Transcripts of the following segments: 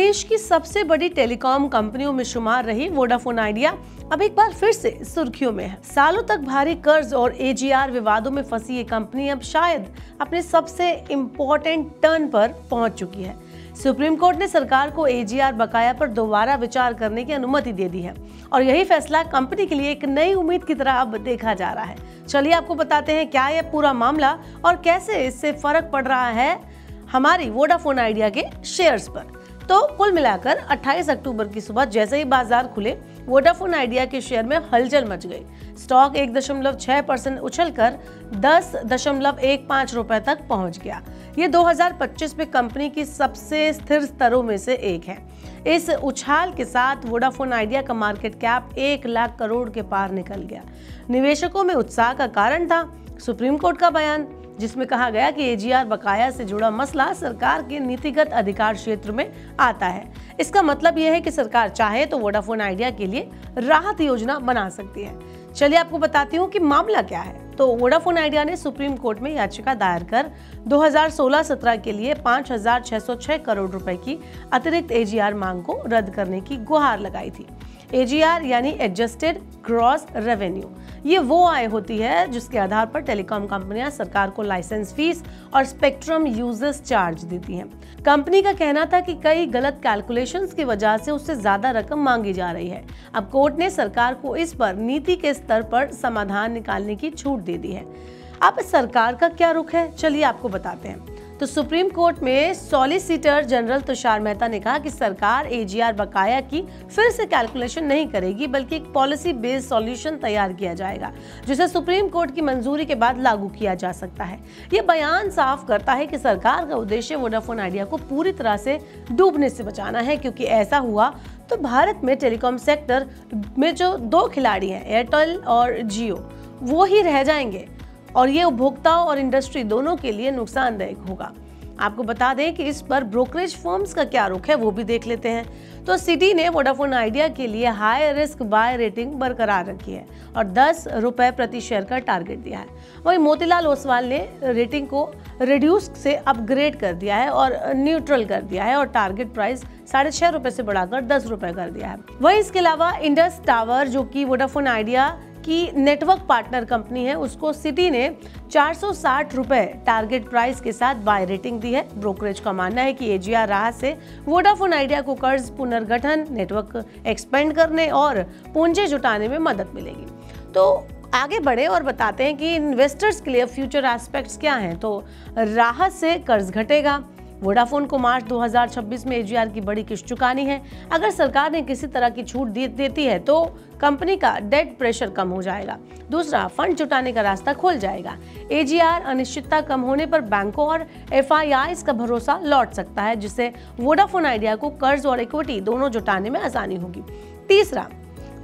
देश की सबसे बड़ी टेलीकॉम कंपनियों में शुमार रही वोडाफोन आइडिया अब एक बार फिर से सुर्खियों में है। सालों तक भारी कर्ज और एजीआर विवादों में फंसी ये कंपनी अब शायद अपने सबसे इम्पोर्टेंट टर्न पर पहुंच चुकी है। सुप्रीम कोर्ट ने सरकार को एजीआर बकाया पर दोबारा विचार करने की अनुमति दे दी है और यही फैसला कंपनी के लिए एक नई उम्मीद की तरह अब देखा जा रहा है। चलिए आपको बताते हैं क्या यह पूरा मामला और कैसे इससे फर्क पड़ रहा है हमारी वोडाफोन आइडिया के शेयर्स पर। तो कुल मिलाकर 28 अक्टूबर की सुबह जैसे ही बाजार खुले, वोडाफोन आइडिया के शेयर में हलचल मच गई। स्टॉक 1.6% उछलकर 10.15 रुपए तक पहुंच गया। ये 2025 में कंपनी की सबसे स्थिर स्तरों में से एक है। इस उछाल के साथ वोडाफोन आइडिया का मार्केट कैप 1 लाख करोड़ के पार निकल गया। निवेशकों में उत्साह का कारण था सुप्रीम कोर्ट का बयान, जिसमें कहा गया कि एजीआर बकाया से जुड़ा मसला सरकार के नीतिगत अधिकार क्षेत्र में आता है। इसका मतलब यह है कि सरकार चाहे तो वोडाफोन आइडिया के लिए राहत योजना बना सकती है। चलिए आपको बताती हूँ कि मामला क्या है। तो वोडाफोन आइडिया ने सुप्रीम कोर्ट में याचिका दायर कर 2016-17 के लिए 5,606 करोड़ रुपए की अतिरिक्त एजीआर मांग को रद्द करने की गुहार लगाई थी। एजीआर यानी एडजस्टेड ग्रॉस रेवेन्यू, ये वो आय होती है जिसके आधार पर टेलीकॉम कंपनियां सरकार को लाइसेंस फीस और स्पेक्ट्रम यूजर्स चार्ज देती हैं। कंपनी का कहना था कि कई गलत कैलकुलेशंस की वजह से उससे ज्यादा रकम मांगी जा रही है। अब कोर्ट ने सरकार को इस पर नीति के स्तर पर समाधान निकालने की छूट दे दी है। अब सरकार का क्या रुख है, चलिए आपको बताते हैं। तो सुप्रीम कोर्ट में सॉलिसिटर जनरल तुषार मेहता ने कहा कि सरकार एजीआर बकाया की फिर से कैलकुलेशन नहीं करेगी, बल्कि एक पॉलिसी बेस्ड सॉल्यूशन तैयार किया जाएगा जिसे सुप्रीम कोर्ट की मंजूरी के बाद लागू किया जा सकता है। ये बयान साफ करता है कि सरकार का उद्देश्य वोडाफोन आइडिया को पूरी तरह से डूबने से बचाना है, क्योंकि ऐसा हुआ तो भारत में टेलीकॉम सेक्टर में जो दो खिलाड़ी हैं, एयरटेल और जियो, वो ही रह जाएंगे और ये उपभोक्ताओं और इंडस्ट्री दोनों के लिए नुकसानदायक होगा। आपको बता दें कि इस पर ब्रोकरेज फर्म्स का क्या रुख है वो भी देख लेते हैं। तो सिटी ने वोडाफोन आइडिया के लिए हाई रिस्क बाय रेटिंग बरकरार रखी है और 10 रुपए प्रति शेयर का टारगेट दिया है। वहीं मोतीलाल ओसवाल ने रेटिंग को रिड्यूस से अपग्रेड कर दिया है और न्यूट्रल कर दिया है और टारगेट प्राइस 6.5 रुपए से बढ़ाकर 10 रुपए कर दिया है। वहीं इसके अलावा इंडस टावर, जो कि वोडाफोन आइडिया की नेटवर्क पार्टनर कंपनी है, उसको सिटी ने 460 रुपए टारगेट प्राइस के साथ बाय रेटिंग दी है। ब्रोकरेज का मानना है कि एजीआर राहत से वोडाफोन आइडिया को कर्ज पुनर्गठन, नेटवर्क एक्सपेंड करने और पूंजी जुटाने में मदद मिलेगी। तो आगे बढ़े और बताते हैं कि इन्वेस्टर्स के लिए फ्यूचर एस्पेक्ट्स क्या हैं। तो राहत से कर्ज घटेगा। वोडाफोन को मार्च 2026 में एजीआर की बड़ी किस्त चुकानी है। अगर सरकार ने किसी तरह की छूट देती है तो कंपनी का डेट प्रेशर कम हो जाएगा। दूसरा, फंड जुटाने का रास्ता खुल जाएगा। एजीआर अनिश्चितता कम होने पर बैंकों और एफआईआईज का भरोसा लौट सकता है, जिससे वोडाफोन आइडिया को कर्ज और इक्विटी दोनों जुटाने में आसानी होगी। तीसरा,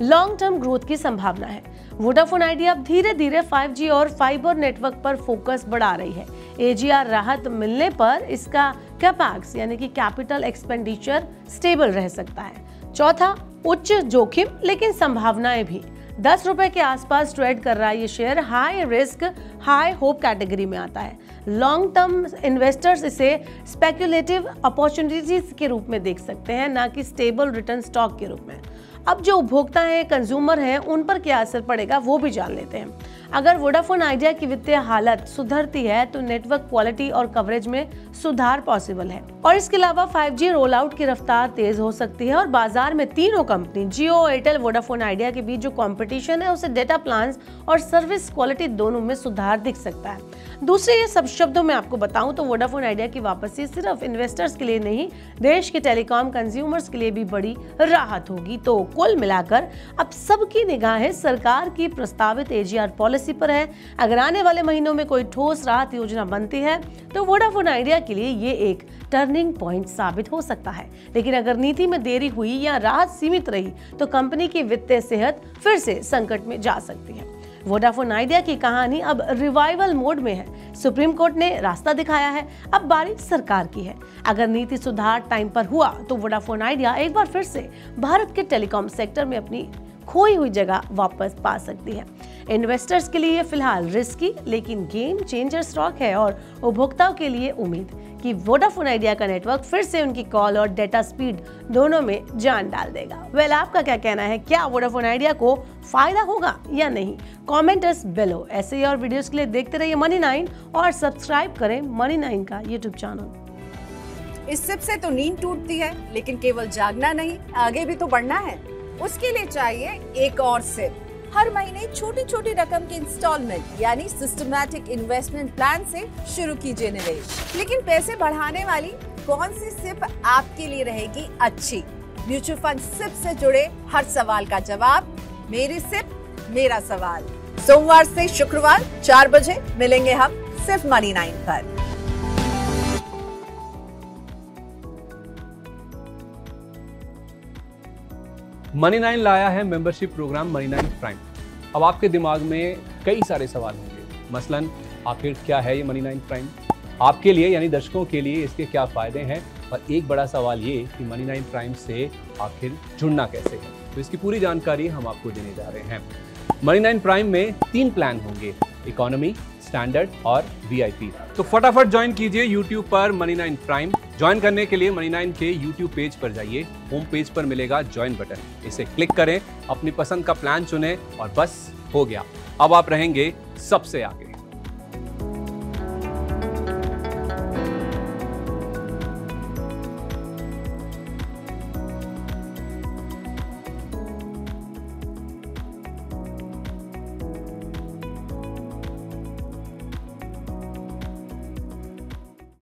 लॉन्ग टर्म ग्रोथ की संभावना है। वोडाफोन आइडिया अब धीरे धीरे 5G और फाइबर नेटवर्क पर फोकस बढ़ा रही है। एजीआर राहत मिलने पर इसका कैपेक्स यानी कि कैपिटल एक्सपेंडिचर स्टेबल रह सकता है। चौथा, उच्च जोखिम लेकिन संभावनाएं भी। 10 रुपए के आसपास ट्रेड कर रहा है ये share high risk high hope category में आता है। लॉन्ग टर्म इन्वेस्टर्स इसे स्पेक्युलेटिव अपॉर्चुनिटीज के रूप में देख सकते हैं, ना कि स्टेबल रिटर्न स्टॉक के रूप में। अब जो उपभोक्ता हैं, कंज्यूमर हैं, उन पर क्या असर पड़ेगा वो भी जान लेते हैं। अगर वोडाफोन आइडिया की वित्तीय हालत सुधरती है तो नेटवर्क क्वालिटी और कवरेज में सुधार पॉसिबल है और इसके अलावा 5G रोल आउट की रफ्तार तेज हो सकती है और बाजार में तीनों कंपनी जियो, एयरटेल, वोडाफोन आइडिया के बीच जो कंपटीशन है उसे डेटा प्लान्स और सर्विस क्वालिटी दोनों में सुधार दिख सकता है। दूसरे ये सब शब्दों में आपको बताऊं तो वोडाफोन आइडिया की वापसी सिर्फ इन्वेस्टर्स के लिए नहीं, देश के टेलीकॉम कंज्यूमर्स के लिए भी बड़ी राहत होगी। तो कुल मिलाकर अब सबकी निगाहें सरकार की प्रस्तावित एजीआर पॉलिसी पर है। अगर आने वाले महीनों में कोई ठोस राहत योजना बनती है तो वोडाफोन आइडिया के लिए ये एक टर्निंग पॉइंट साबित हो सकता है। लेकिन अगर नीति में देरी हुई या राहत सीमित रही तो कंपनी की वित्तीय सेहत फिर से संकट में जा सकती है। वोडाफोन आइडिया की कहानी अब रिवाइवल मोड में है। सुप्रीम कोर्ट ने रास्ता दिखाया है, अब बारी सरकार की है। अगर नीति सुधार टाइम पर हुआ तो वोडाफोन आइडिया एक बार फिर से भारत के टेलीकॉम सेक्टर में अपनी खोई हुई जगह वापस पा सकती है। इन्वेस्टर्स के लिए फिलहाल रिस्की लेकिन गेम चेंजर स्टॉक है और उपभोक्ताओं के लिए उम्मीद कि वोडाफोन आइडिया का नेटवर्क फिर से उनकी कॉल और डेटा स्पीड दोनों में जान डाल देगा। वेल, आपका क्या कहना है? क्या वोडाफोन आइडिया को फायदा होगा या नहीं? कमेंट अस बिलो। ऐसे ही और वीडियोस के लिए देखते रहिए मनी 9 और सब्सक्राइब करें मनी 9 का यूट्यूब चैनल। इस सिप से तो नींद टूटती है, लेकिन केवल जागना नहीं, आगे भी तो बढ़ना है। उसके लिए चाहिए एक और सिप। हर महीने छोटी छोटी रकम के इंस्टॉलमेंट यानी सिस्टमैटिक इन्वेस्टमेंट प्लान से शुरू कीजिए निवेश। लेकिन पैसे बढ़ाने वाली कौन सी सिप आपके लिए रहेगी अच्छी? म्यूचुअल फंड सिप से जुड़े हर सवाल का जवाब मेरी सिप मेरा सवाल। सोमवार से शुक्रवार 4 बजे मिलेंगे हम सिर्फ मनी 9 पर। मनी 9 लाया है मेंबरशिप प्रोग्राम मनी 9 प्राइम। अब आपके दिमाग में कई सारे सवाल होंगे, मसलन आखिर क्या है ये मनी 9 प्राइम, आपके लिए यानी दर्शकों के लिए इसके क्या फायदे हैं, और एक बड़ा सवाल ये कि मनी 9 प्राइम से आखिर जुड़ना कैसे है। तो इसकी पूरी जानकारी हम आपको देने जा रहे हैं। मनी 9 प्राइम में 3 प्लान होंगे, इकोनॉमी, स्टैंडर्ड और VIP। तो फटाफट ज्वाइन कीजिए YouTube पर मनी 9 प्राइम। ज्वाइन करने के लिए मनी 9 के YouTube पेज पर जाइए, होम पेज पर मिलेगा ज्वाइन बटन, इसे क्लिक करें, अपनी पसंद का प्लान चुनें और बस हो गया, अब आप रहेंगे सबसे आगे।